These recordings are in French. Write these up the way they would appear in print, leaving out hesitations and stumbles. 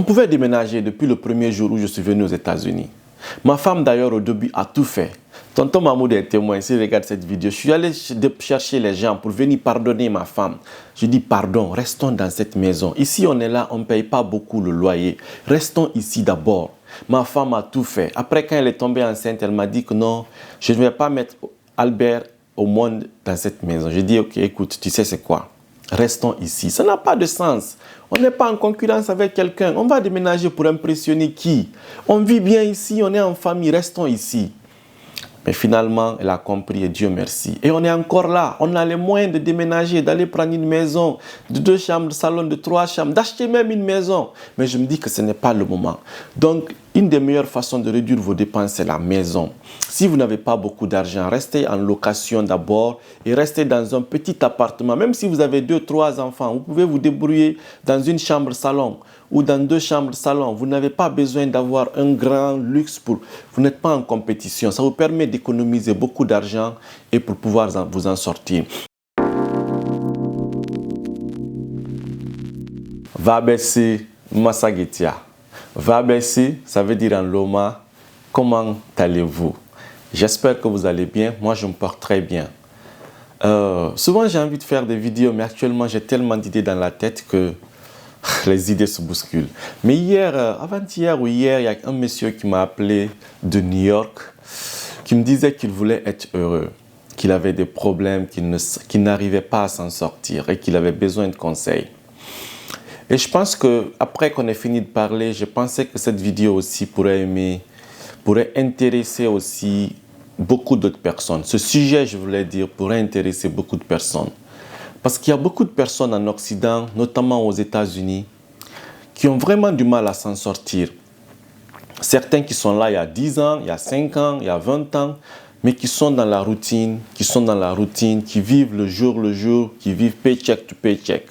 pouvait déménager depuis le premier jour où je suis venu aux États-Unis. Ma femme d'ailleurs au début a tout fait. Tonton Mahmoud est témoin, s'il regarde cette vidéo. Je suis allé chercher les gens pour venir pardonner ma femme. Je dis pardon, restons dans cette maison. Ici on est là, on ne paye pas beaucoup le loyer. Restons ici d'abord. Ma femme a tout fait. Après quand elle est tombée enceinte, elle m'a dit que non, je ne vais pas mettre Albert au monde dans cette maison. Je dis ok, écoute, tu sais c'est quoi? Restons ici. Ça n'a pas de sens. On n'est pas en concurrence avec quelqu'un. On va déménager pour impressionner qui? On vit bien ici, on est en famille, restons ici. Mais finalement, elle a compris et Dieu merci. Et on est encore là. On a les moyens de déménager, d'aller prendre une maison, de 2 chambres, de salon, de 3 chambres, d'acheter même une maison. Mais je me dis que ce n'est pas le moment. Donc, une des meilleures façons de réduire vos dépenses, c'est la maison. Si vous n'avez pas beaucoup d'argent, restez en location d'abord et restez dans un petit appartement. Même si vous avez 2, 3 enfants, vous pouvez vous débrouiller dans une chambre salon ou dans 2 chambres salon. Vous n'avez pas besoin d'avoir un grand luxe pour... Vous n'êtes pas en compétition. Ça vous permet d'économiser beaucoup d'argent et pour pouvoir vous en sortir. Vabesi Massagetia. Vabesi, ça veut dire en Loma, comment allez-vous? J'espère que vous allez bien. Moi, je me porte très bien. Souvent, j'ai envie de faire des vidéos, mais actuellement, j'ai tellement d'idées dans la tête que les idées se bousculent. Mais hier, avant-hier ou hier, il y a un monsieur qui m'a appelé de New York, qui me disait qu'il voulait être heureux, qu'il avait des problèmes, qu'il n'arrivait pas à s'en sortir et qu'il avait besoin de conseils. Et je pense qu'après qu'on ait fini de parler, je pensais que cette vidéo aussi pourrait intéresser aussi beaucoup d'autres personnes. Ce sujet, je voulais dire, pourrait intéresser beaucoup de personnes. Parce qu'il y a beaucoup de personnes en Occident, notamment aux États-Unis, qui ont vraiment du mal à s'en sortir. Certains qui sont là il y a 10 ans, il y a 5 ans, il y a 20 ans, mais qui sont dans la routine, qui vivent le jour, qui vivent paycheck to paycheck.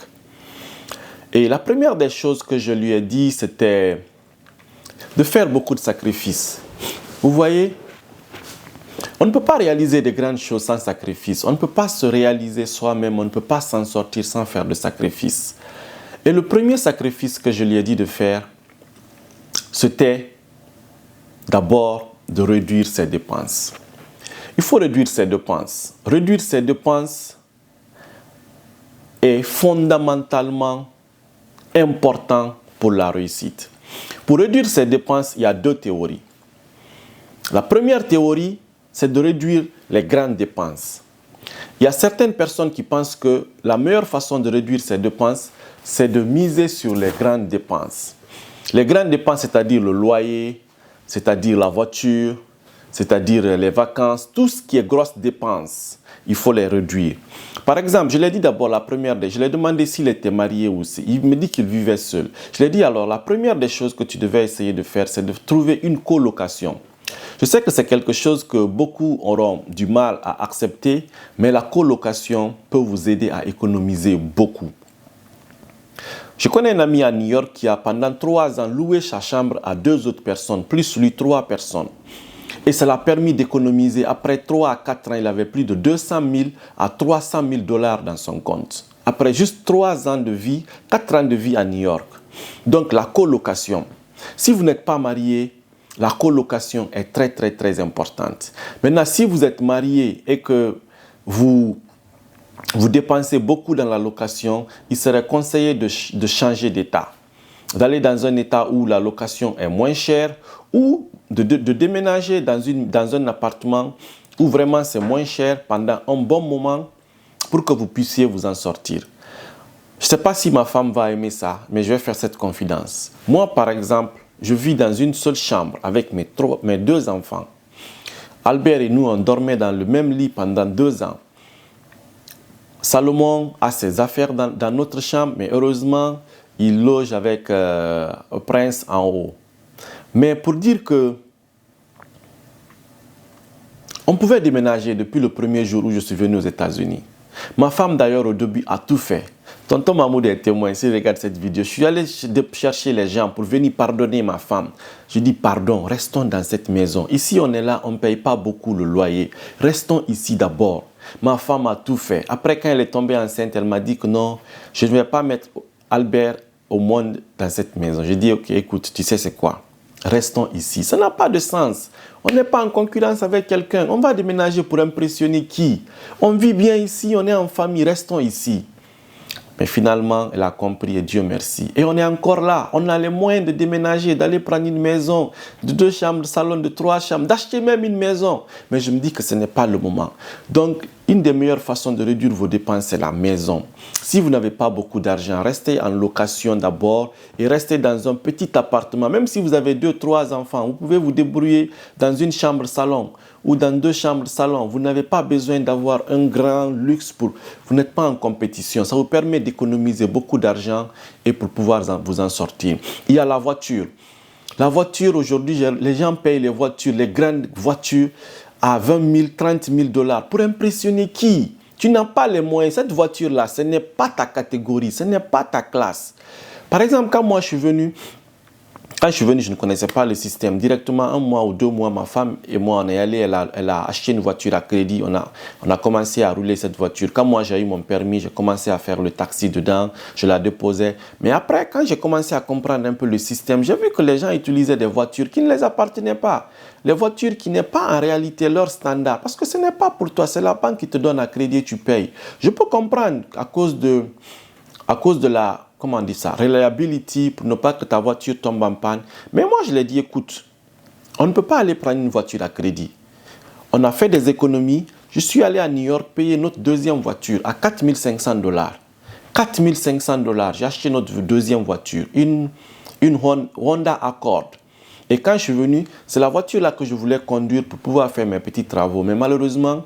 Et la première des choses que je lui ai dit, c'était de faire beaucoup de sacrifices. Vous voyez, on ne peut pas réaliser de grandes choses sans sacrifice. On ne peut pas se réaliser soi-même, on ne peut pas s'en sortir sans faire de sacrifices. Et le premier sacrifice que je lui ai dit de faire, c'était d'abord de réduire ses dépenses. Il faut réduire ses dépenses. Réduire ses dépenses est fondamentalement important pour la réussite. Pour réduire ses dépenses, il y a 2 théories. La première théorie, c'est de réduire les grandes dépenses. Il y a certaines personnes qui pensent que la meilleure façon de réduire ses dépenses, c'est de miser sur les grandes dépenses. Les grandes dépenses, c'est-à-dire le loyer, c'est-à-dire la voiture, c'est-à-dire les vacances, tout ce qui est grosses dépenses, il faut les réduire. Par exemple, je l'ai dit d'abord la première des... Je lui ai demandé s'il était marié ou si... Il me dit qu'il vivait seul. Je lui ai dit alors, la première des choses que tu devais essayer de faire, c'est de trouver une colocation. Je sais que c'est quelque chose que beaucoup auront du mal à accepter, mais la colocation peut vous aider à économiser beaucoup. Je connais un ami à New York qui a pendant 3 ans loué sa chambre à 2 autres personnes, plus lui 3 personnes. Et ça l'a permis d'économiser. Après 3 à 4 ans, il avait plus de 200 000 à 300 000 $ dans son compte. Après juste 3 ans de vie, 4 ans de vie à New York. Donc la colocation. Si vous n'êtes pas marié, la colocation est très importante. Maintenant, si vous êtes marié et que vous dépensez beaucoup dans la location, il serait conseillé de changer d'état. D'aller dans un état où la location est moins chère ou de déménager dans un appartement où vraiment c'est moins cher pendant un bon moment pour que vous puissiez vous en sortir. Je ne sais pas si ma femme va aimer ça, mais je vais faire cette confidence. Moi, par exemple, je vis dans une seule chambre avec mes 2 enfants. Albert et nous, on dormait dans le même lit pendant 2 ans. Salomon a ses affaires dans notre chambre, mais heureusement, il loge avec Prince en haut. Mais pour dire que on pouvait déménager depuis le premier jour où je suis venu aux États-Unis. Ma femme d'ailleurs au début a tout fait. Tonton Mahmoud est témoin, s'il regarde cette vidéo. Je suis allé chercher les gens pour venir pardonner ma femme. Je dis pardon, restons dans cette maison. Ici on est là, on ne paye pas beaucoup le loyer. Restons ici d'abord. Ma femme a tout fait. Après quand elle est tombée enceinte, elle m'a dit que non, je ne vais pas mettre Albert au monde dans cette maison. Je dis, ok, écoute, tu sais c'est quoi? Restons ici. Ça n'a pas de sens. On n'est pas en concurrence avec quelqu'un. On va déménager pour impressionner qui? On vit bien ici, on est en famille, restons ici. Mais finalement, elle a compris et Dieu merci. Et on est encore là. On a les moyens de déménager, d'aller prendre une maison, de 2 chambres, de salon, de 3 chambres, d'acheter même une maison. Mais je me dis que ce n'est pas le moment. Donc, une des meilleures façons de réduire vos dépenses, c'est la maison. Si vous n'avez pas beaucoup d'argent, restez en location d'abord et restez dans un petit appartement. Même si vous avez 2, 3 enfants, vous pouvez vous débrouiller dans une chambre salon ou dans 2 chambres salon. Vous n'avez pas besoin d'avoir un grand luxe vous n'êtes pas en compétition. Ça vous permet d'économiser beaucoup d'argent et pour pouvoir vous en sortir. Il y a la voiture. La voiture, aujourd'hui, les gens payent les voitures, les grandes voitures à 20 000, 30 000 dollars. Pour impressionner qui? Tu n'as pas les moyens. Cette voiture-là, ce n'est pas ta catégorie, ce n'est pas ta classe. Par exemple, quand je suis venu, je ne connaissais pas le système. Directement, 1 mois ou 2 mois, ma femme et moi, on est allés, elle a acheté une voiture à crédit. On a commencé à rouler cette voiture. Quand moi, j'ai eu mon permis, j'ai commencé à faire le taxi dedans. Je la déposais. Mais après, quand j'ai commencé à comprendre un peu le système, j'ai vu que les gens utilisaient des voitures qui ne les appartenaient pas. Les voitures qui n'est pas en réalité leur standard. Parce que ce n'est pas pour toi. C'est la banque qui te donne à crédit et tu payes. Je peux comprendre à cause de la... Comment on dit ça? Reliability, pour ne pas que ta voiture tombe en panne. Mais moi, je l'ai dit, écoute, on ne peut pas aller prendre une voiture à crédit. On a fait des économies. Je suis allé à New York payer notre deuxième voiture à 4 500 dollars. 4 500 dollars. J'ai acheté notre deuxième voiture, une Honda Accord. Et quand je suis venu, c'est la voiture là que je voulais conduire pour pouvoir faire mes petits travaux. Mais malheureusement,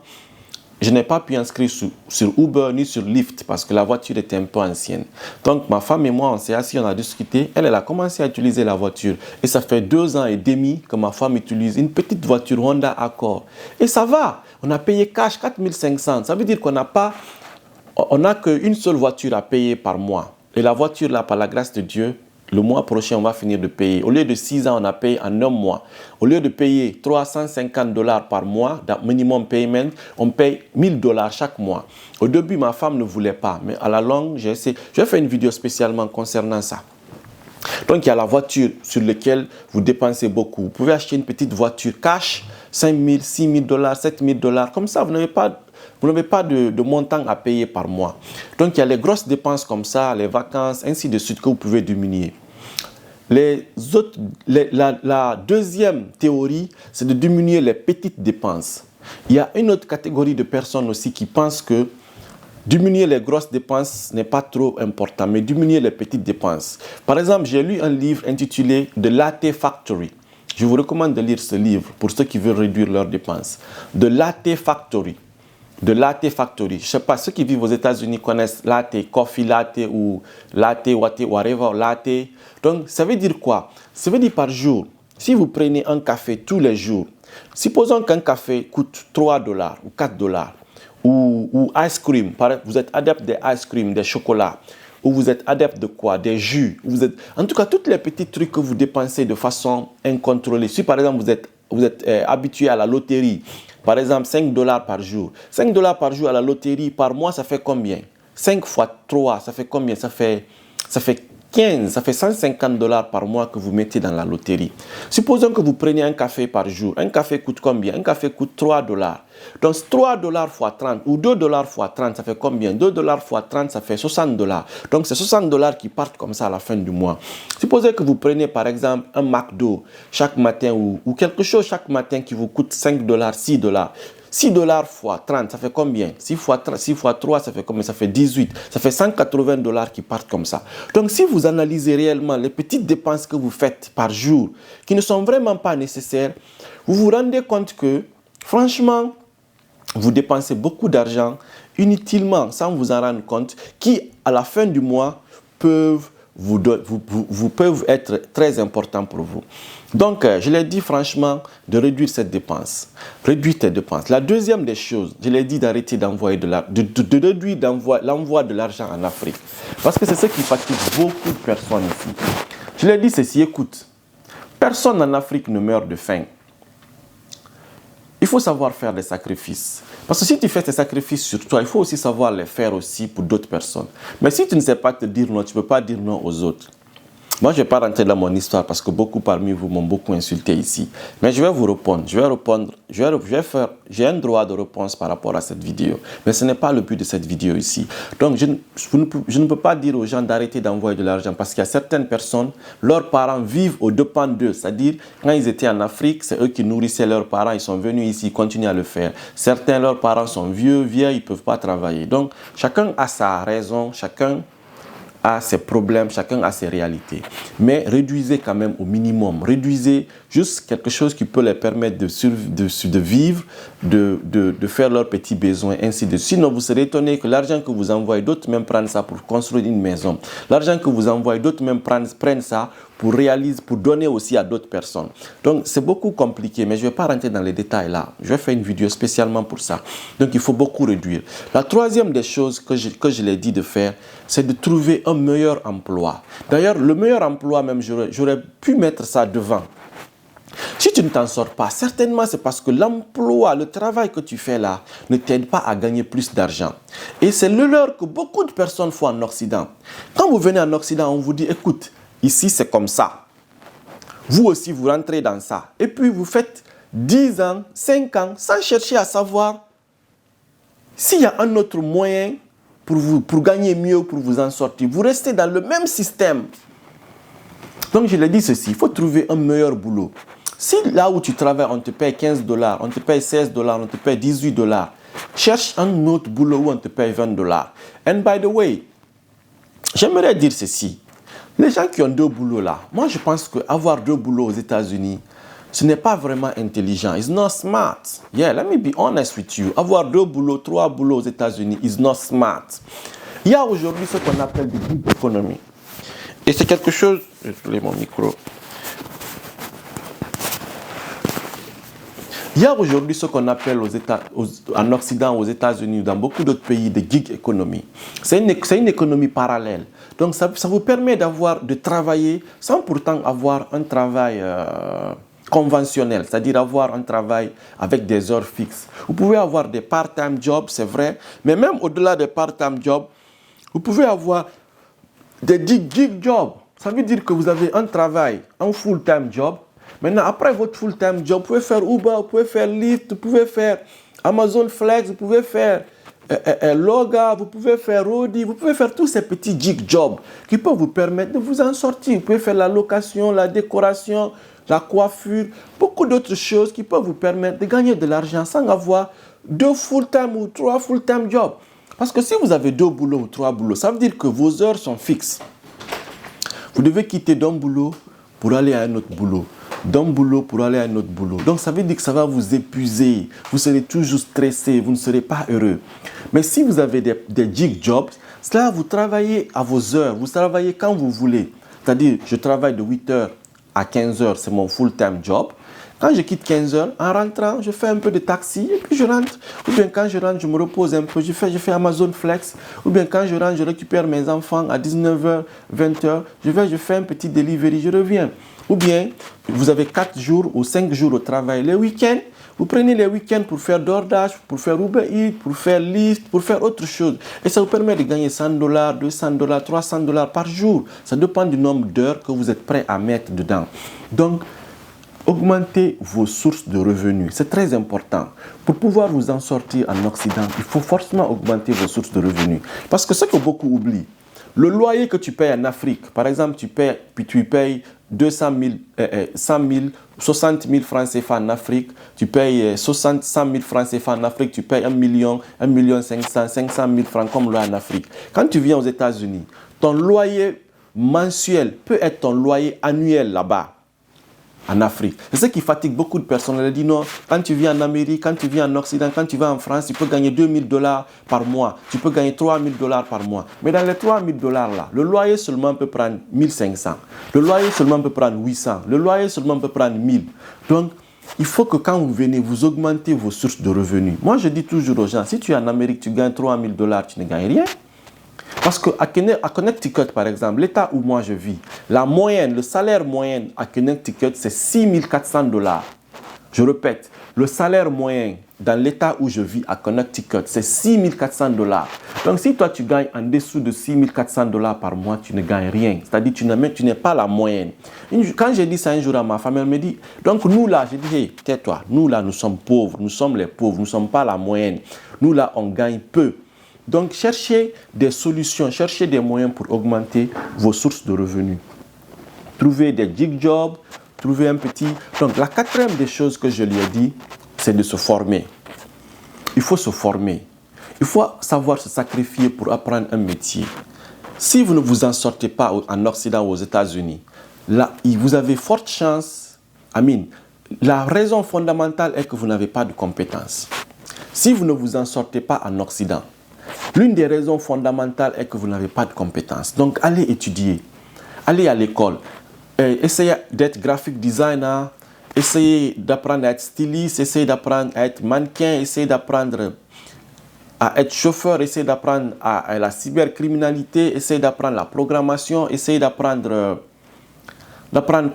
je n'ai pas pu inscrire sur Uber ni sur Lyft parce que la voiture était un peu ancienne. Donc, ma femme et moi, on s'est assis, on a discuté. Elle a commencé à utiliser la voiture. Et ça fait 2 ans et demi que ma femme utilise une petite voiture Honda Accord. Et ça va. On a payé cash 4 500. Ça veut dire qu'on n'a qu'une seule voiture à payer par mois. Et la voiture, là, par la grâce de Dieu, le mois prochain, on va finir de payer. Au lieu de 6 ans, on a payé en 1 mois. Au lieu de payer 350 dollars par mois, dans minimum payment, on paye 1000 dollars chaque mois. Au début, ma femme ne voulait pas, mais à la longue, j'ai essayé. Je vais faire une vidéo spécialement concernant ça. Donc, il y a la voiture sur laquelle vous dépensez beaucoup. Vous pouvez acheter une petite voiture cash, 5 000, 6 000 dollars, 7 000 dollars. Comme ça, vous n'avez pas de montant à payer par mois. Donc, il y a les grosses dépenses comme ça, les vacances, ainsi de suite, que vous pouvez diminuer. La deuxième théorie, c'est de diminuer les petites dépenses. Il y a une autre catégorie de personnes aussi qui pensent que diminuer les grosses dépenses n'est pas trop important, mais diminuer les petites dépenses. Par exemple, j'ai lu un livre intitulé The Latte Factory. Je vous recommande de lire ce livre pour ceux qui veulent réduire leurs dépenses. The Latte Factory. De Latte Factory. Je ne sais pas, ceux qui vivent aux États-Unis connaissent latte, coffee latte ou latte, whatever, latte. Donc, ça veut dire quoi? Ça veut dire par jour, si vous prenez un café tous les jours, supposons qu'un café coûte 3 dollars ou 4 dollars, ou ice cream, vous êtes adepte des ice cream, des chocolats, ou vous êtes adepte de quoi? Des jus. En tout cas, tous les petits trucs que vous dépensez de façon incontrôlée. Si par exemple vous êtes habitué à la loterie, par exemple 5 dollars par jour. 5 dollars par jour à la loterie, par mois, ça fait combien? 5 fois 3, ça fait combien? Ça fait 15, ça fait 150 dollars par mois que vous mettez dans la loterie. Supposons que vous preniez un café par jour. Un café coûte combien? Un café coûte 3 dollars. Donc 3 dollars fois 30 ou 2 dollars fois 30, ça fait combien? 2 dollars fois 30, ça fait 60 dollars. Donc c'est 60 dollars qui partent comme ça à la fin du mois. Supposez que vous prenez par exemple un McDo chaque matin ou quelque chose chaque matin qui vous coûte 5 dollars, 6 dollars. 6 dollars fois 30, ça fait combien? 6 fois 3, ça fait combien? Ça fait 18. Ça fait 180 dollars qui partent comme ça. Donc, si vous analysez réellement les petites dépenses que vous faites par jour, qui ne sont vraiment pas nécessaires, vous vous rendez compte que, franchement, vous dépensez beaucoup d'argent inutilement, sans vous en rendre compte, qui, à la fin du mois, peuvent être très importants pour vous. Donc, je l'ai dit franchement, de réduire cette dépense. Réduire tes dépenses. La deuxième des choses, je l'ai dit d'arrêter d'envoyer de réduire l'envoi de l'argent en Afrique. Parce que c'est ce qui fatigue beaucoup de personnes ici. Je l'ai dit ceci, écoute, personne en Afrique ne meurt de faim. Il faut savoir faire des sacrifices. Parce que si tu fais tes sacrifices sur toi, il faut aussi savoir les faire aussi pour d'autres personnes. Mais si tu ne sais pas te dire non, tu ne peux pas dire non aux autres. Moi, je ne vais pas rentrer dans mon histoire parce que beaucoup parmi vous m'ont beaucoup insulté ici. Mais je vais vous répondre. J'ai un droit de réponse par rapport à cette vidéo. Mais ce n'est pas le but de cette vidéo ici. Donc, je ne peux pas dire aux gens d'arrêter d'envoyer de l'argent parce qu'il y a certaines personnes, leurs parents vivent aux dépens d'eux. C'est-à-dire, quand ils étaient en Afrique, c'est eux qui nourrissaient leurs parents. Ils sont venus ici, ils continuent à le faire. Certains, leurs parents sont vieux, ils ne peuvent pas travailler. Donc, chacun a sa raison, chacun a ses problèmes, chacun a ses réalités. Mais réduisez quand même au minimum. Réduisez juste quelque chose qui peut les permettre de vivre, de faire leurs petits besoins, ainsi de suite. Sinon, vous serez étonné que l'argent que vous envoyez, d'autres même prennent ça pour construire une maison. L'argent que vous envoyez, d'autres même prennent ça pour donner aussi à d'autres personnes. Donc, c'est beaucoup compliqué, mais je ne vais pas rentrer dans les détails là. Je vais faire une vidéo spécialement pour ça. Donc, il faut beaucoup réduire. La troisième des choses que je l'ai dit de faire, c'est de trouver un meilleur emploi. D'ailleurs, le meilleur emploi, même, j'aurais pu mettre ça devant. Si tu ne t'en sors pas, certainement c'est parce que l'emploi, le travail que tu fais là, ne t'aide pas à gagner plus d'argent. Et c'est le leurre que beaucoup de personnes font en Occident. Quand vous venez en Occident, on vous dit, écoute, ici c'est comme ça. Vous aussi, vous rentrez dans ça. Et puis vous faites 10 ans, 5 ans, sans chercher à savoir s'il y a un autre moyen pour gagner mieux, pour vous en sortir. Vous restez dans le même système. Donc je l'ai dit ceci, il faut trouver un meilleur boulot. Si là où tu travailles, on te paye 15 $, on te paye 16 $, on te paye 18 $, cherche un autre boulot où on te paye 20 $. And by the way, j'aimerais dire ceci. Les gens qui ont 2 boulots là, moi je pense qu'avoir 2 boulots aux États-Unis, ce n'est pas vraiment intelligent. It's not smart. Yeah, let me be honest with you. Avoir 2 boulots, 3 boulots aux États-Unis is not smart. Il y a aujourd'hui ce qu'on appelle des gig economy. Et c'est quelque chose... Je vais mon micro. Il y a aujourd'hui ce qu'on appelle en Occident, aux États-Unis, dans beaucoup d'autres pays, des gig economy. C'est une économie parallèle. Donc ça vous permet de travailler sans pourtant avoir un travail conventionnel, c'est-à-dire avoir un travail avec des heures fixes. Vous pouvez avoir des part-time jobs, c'est vrai, mais même au-delà des part-time jobs, vous pouvez avoir des gig jobs. Ça veut dire que vous avez un travail, un full-time job. Maintenant, après votre full-time job, vous pouvez faire Uber, vous pouvez faire Lyft, vous pouvez faire Amazon Flex, vous pouvez faire Loga, vous pouvez faire Rodi, vous pouvez faire tous ces petits gig jobs qui peuvent vous permettre de vous en sortir. Vous pouvez faire la location, la décoration, la coiffure, beaucoup d'autres choses qui peuvent vous permettre de gagner de l'argent sans avoir 2 full-time ou 3 full-time jobs. Parce que si vous avez 2 boulots ou 3 boulots, ça veut dire que vos heures sont fixes. Vous devez quitter d'un boulot pour aller à un autre boulot. D'un boulot pour aller à un autre boulot. Donc ça veut dire que ça va vous épuiser. Vous serez toujours stressé, vous ne serez pas heureux. Mais si vous avez des gig jobs, cela vous travaillez à vos heures, vous travaillez quand vous voulez. C'est-à-dire, je travaille de 8h à 15h, c'est mon full-time job. Quand je quitte 15h, en rentrant, je fais un peu de taxi et puis je rentre. Ou bien quand je rentre, je me repose un peu, je fais Amazon Flex. Ou bien quand je rentre, je récupère mes enfants à 19h, 20h. Je fais un petit delivery, je reviens. Ou bien, vous avez 4 jours ou 5 jours au travail. Les week-ends, vous prenez les week-ends pour faire DoorDash, pour faire Uber Eats, pour faire Lyft, pour faire autre chose. Et ça vous permet de gagner $100, $200, $300 par jour. Ça dépend du nombre d'heures que vous êtes prêt à mettre dedans. Donc, augmentez vos sources de revenus. C'est très important. Pour pouvoir vous en sortir en Occident, il faut forcément augmenter vos sources de revenus. Parce que ce que beaucoup oublient, le loyer que tu payes en Afrique, par exemple, tu payes 200 000, 100 000, 60 000 francs CFA en Afrique, tu payes 100 000 francs CFA en Afrique, tu payes 1 million, 500 000 francs comme loyer en Afrique. Quand tu viens aux États-Unis, ton loyer mensuel peut être ton loyer annuel là-bas. En Afrique. C'est ce qui fatigue beaucoup de personnes. Elle dit non, quand tu vis en Amérique, quand tu vis en Occident, quand tu vas en France, tu peux gagner $2 000 par mois. Tu peux gagner $3 000 par mois. Mais dans les $3 000 là, le loyer seulement peut prendre 1 500. Le loyer seulement peut prendre 800. Le loyer seulement peut prendre 1000. Donc, il faut que quand vous venez, vous augmentez vos sources de revenus. Moi, je dis toujours aux gens, si tu es en Amérique, tu gagnes $3 000, tu ne gagnes rien. Parce qu'à Connecticut, par exemple, l'état où moi je vis, la moyenne, le salaire moyen à Connecticut, c'est $6 400. Je répète, le salaire moyen dans l'état où je vis à Connecticut, c'est $6 400. Donc si toi tu gagnes en dessous de $6 400 par mois, tu ne gagnes rien. C'est-à-dire tu n'es pas la moyenne. Quand j'ai dit ça un jour à ma femme, elle me dit, donc nous là, j'ai dit, hey, tais-toi, nous là, nous sommes pauvres, nous sommes les pauvres, nous ne sommes pas la moyenne. Nous là, on gagne peu. Donc cherchez des solutions, cherchez des moyens pour augmenter vos sources de revenus. Trouvez des gig jobs, trouvez un petit... Donc la quatrième des choses que je lui ai dit, c'est de se former. Il faut se former. Il faut savoir se sacrifier pour apprendre un métier. Si vous ne vous en sortez pas en Occident ou aux États-Unis, là, vous avez forte chance, la raison fondamentale est que vous n'avez pas de compétences. Si vous ne vous en sortez pas en Occident, l'une des raisons fondamentales est que vous n'avez pas de compétences. Donc allez étudier, allez à l'école. Essayez d'être graphic designer, essayez d'apprendre à être styliste, essayez d'apprendre à être mannequin, essayez d'apprendre à être chauffeur, essayez d'apprendre à la cybercriminalité, essayez d'apprendre la programmation, essayez d'apprendre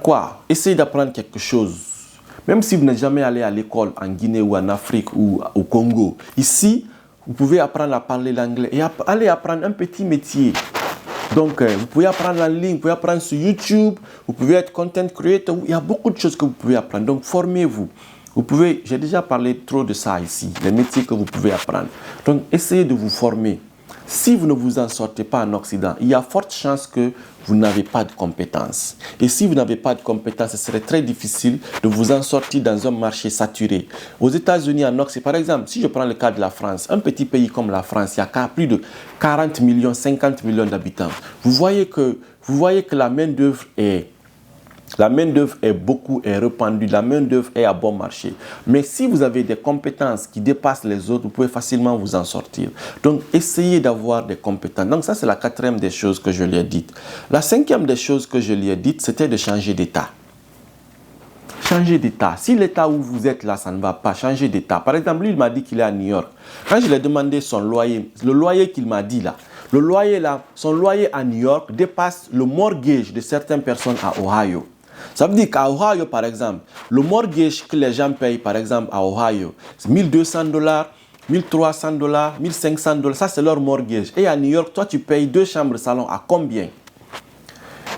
quoi? Essayez d'apprendre quelque chose. Même si vous n'êtes jamais allé à l'école en Guinée ou en Afrique ou au Congo, ici, vous pouvez apprendre à parler l'anglais et aller apprendre un petit métier. Donc, vous pouvez apprendre en ligne, vous pouvez apprendre sur YouTube, vous pouvez être content creator. Il y a beaucoup de choses que vous pouvez apprendre. Donc, formez-vous. J'ai déjà parlé trop de ça ici, les métiers que vous pouvez apprendre. Donc, essayez de vous former. Si vous ne vous en sortez pas en Occident, il y a forte chance que vous n'avez pas de compétences. Et si vous n'avez pas de compétences, ce serait très difficile de vous en sortir dans un marché saturé. Aux États-Unis, en Occident, par exemple, si je prends le cas de la France, un petit pays comme la France, il y a plus de 40 millions, 50 millions d'habitants. Vous voyez que la main-d'œuvre est répandue, la main-d'œuvre est à bon marché. Mais si vous avez des compétences qui dépassent les autres, vous pouvez facilement vous en sortir. Donc, essayez d'avoir des compétences. Donc, ça, c'est la quatrième des choses que je lui ai dites. La cinquième des choses que je lui ai dites, c'était de changer d'état. Changer d'état. Si l'état où vous êtes là, ça ne va pas, changer d'état. Par exemple, lui, il m'a dit qu'il est à New York. Quand je lui ai demandé son loyer, le loyer qu'il m'a dit là, son loyer à New York dépasse le mortgage de certaines personnes à Ohio. Ça veut dire qu'à Ohio, par exemple, le mortgage que les gens payent, par exemple, à Ohio, c'est $1,200, $1,300, $1,500. Ça, c'est leur mortgage. Et à New York, toi, tu payes 2 chambres de salon à combien?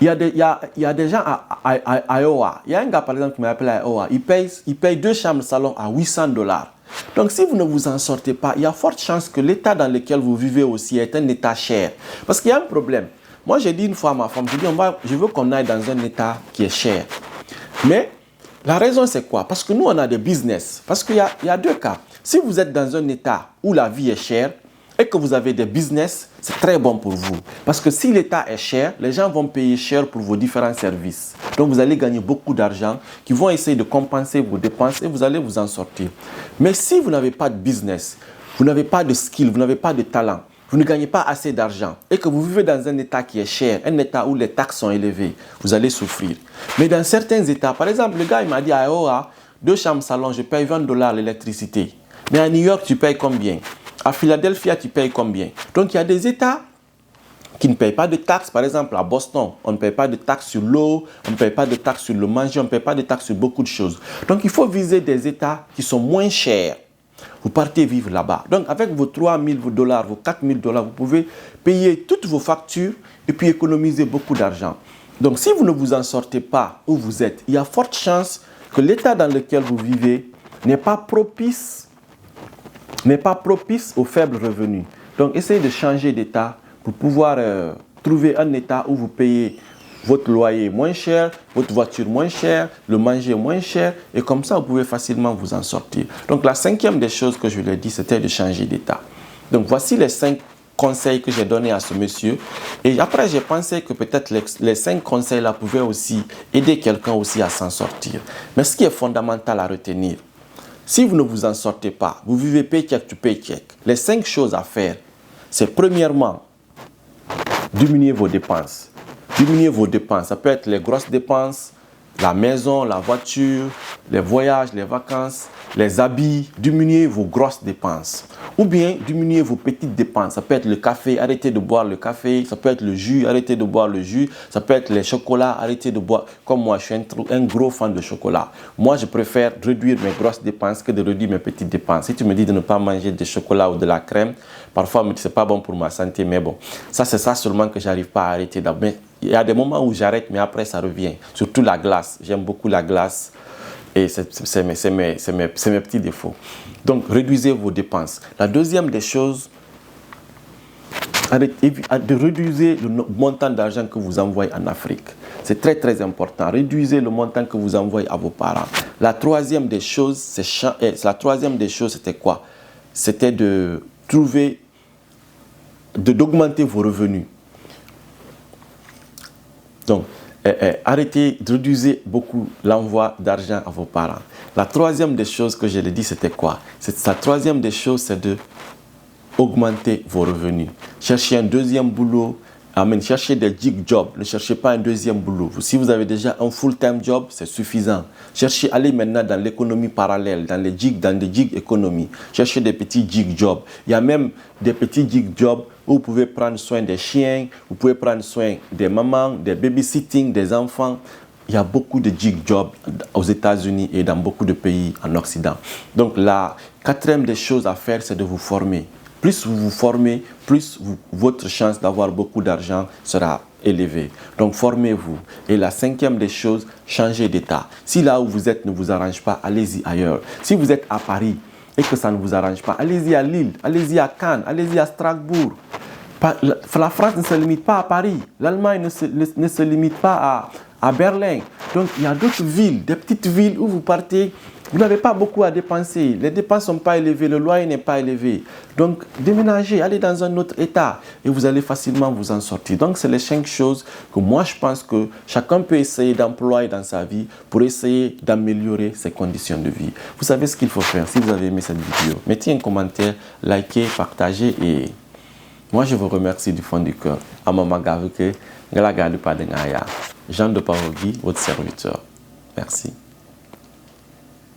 Il y a des gens à Iowa. Il y a un gars, par exemple, qui m'appelle à Iowa. Il paye 2 chambres de salon à $800. Donc, si vous ne vous en sortez pas, il y a forte chance que l'état dans lequel vous vivez aussi est un état cher. Parce qu'il y a un problème. Moi, j'ai dit une fois à ma femme, je veux qu'on aille dans un état qui est cher. Mais la raison, c'est quoi? Parce que nous, on a des business. Parce qu'il y a deux cas. Si vous êtes dans un état où la vie est chère et que vous avez des business, c'est très bon pour vous. Parce que si l'état est cher, les gens vont payer cher pour vos différents services. Donc, vous allez gagner beaucoup d'argent qui vont essayer de compenser vos dépenses et vous allez vous en sortir. Mais si vous n'avez pas de business, vous n'avez pas de skill, vous n'avez pas de talent, vous ne gagnez pas assez d'argent et que vous vivez dans un état qui est cher, un état où les taxes sont élevées, vous allez souffrir. Mais dans certains états, par exemple, le gars il m'a dit à Iowa, 2 chambres salon, je paye $20 l'électricité. Mais à New York, tu payes combien? À Philadelphia, tu payes combien? Donc il y a des états qui ne payent pas de taxes. Par exemple, à Boston, on ne paye pas de taxes sur l'eau, on ne paye pas de taxes sur le manger, on ne paye pas de taxes sur beaucoup de choses. Donc il faut viser des états qui sont moins chers. Vous partez vivre là-bas. Donc, avec vos $3,000, vos $4,000, vous pouvez payer toutes vos factures et puis économiser beaucoup d'argent. Donc, si vous ne vous en sortez pas où vous êtes, il y a forte chance que l'état dans lequel vous vivez n'est pas propice aux faibles revenus. Donc, essayez de changer d'état pour pouvoir trouver un état où vous payez votre loyer moins cher, votre voiture moins chère, le manger moins cher, et comme ça, vous pouvez facilement vous en sortir. Donc, la cinquième des choses que je lui ai dit, c'était de changer d'état. Donc, voici les 5 conseils que j'ai donnés à ce monsieur. Et après, j'ai pensé que peut-être les 5 conseils-là pouvaient aussi aider quelqu'un aussi à s'en sortir. Mais ce qui est fondamental à retenir, si vous ne vous en sortez pas, vous vivez paycheck to paycheck, les 5 choses à faire, c'est premièrement, diminuer vos dépenses. Diminuer vos dépenses. Ça peut être les grosses dépenses, la maison, la voiture, les voyages, les vacances, les habits, diminuez vos grosses dépenses. Ou bien diminuez vos petites dépenses. Ça peut être le café, arrêtez de boire le café. Ça peut être le jus, arrêtez de boire le jus. Ça peut être les chocolats, arrêtez de boire. Comme moi, je suis un gros fan de chocolat. Moi, je préfère réduire mes grosses dépenses que de réduire mes petites dépenses. Si tu me dis de ne pas manger de chocolat ou de la crème, parfois, ce n'est pas bon pour ma santé. Mais bon, ça, c'est ça seulement que j'arrive pas à arrêter. Il y a des moments où j'arrête, mais après, ça revient. Surtout la glace. J'aime beaucoup la glace. Et c'est mes petits défauts. Donc, réduisez vos dépenses. La deuxième des choses, réduisez le montant d'argent que vous envoyez en Afrique. C'est très, très important. Réduisez le montant que vous envoyez à vos parents. La troisième des choses, c'était quoi? C'était d'augmenter vos revenus. Donc, réduisez beaucoup l'envoi d'argent à vos parents. La troisième des choses que je l'ai dit, c'était quoi? La troisième des choses, c'est d'augmenter vos revenus. Cherchez un deuxième boulot. Cherchez des gig jobs. Ne cherchez pas un deuxième boulot. Si vous avez déjà un full-time job, c'est suffisant. Allez maintenant dans l'économie parallèle, dans des gig économies. Cherchez des petits gig jobs. Il y a même des petits gig jobs où vous pouvez prendre soin des chiens, vous pouvez prendre soin des mamans, des babysitting, des enfants. Il y a beaucoup de gig jobs aux États-Unis et dans beaucoup de pays en Occident. Donc la quatrième des choses à faire, c'est de vous former. Plus vous vous formez, plus votre chance d'avoir beaucoup d'argent sera élevée. Donc formez-vous. Et la cinquième des choses, changez d'état. Si là où vous êtes ne vous arrange pas, allez-y ailleurs. Si vous êtes à Paris et que ça ne vous arrange pas, allez-y à Lille, allez-y à Cannes, allez-y à Strasbourg. La France ne se limite pas à Paris. L'Allemagne ne se limite pas à Berlin. Donc il y a d'autres villes, des petites villes où vous partez. Vous n'avez pas beaucoup à dépenser. Les dépenses ne sont pas élevées, le loyer n'est pas élevé. Donc, déménagez, allez dans un autre état et vous allez facilement vous en sortir. Donc, c'est les 5 choses que moi, je pense que chacun peut essayer d'employer dans sa vie pour essayer d'améliorer ses conditions de vie. Vous savez ce qu'il faut faire. Si vous avez aimé cette vidéo, mettez un commentaire, likez, partagez et moi, je vous remercie du fond du cœur. Jean de Parogi, votre serviteur. Merci.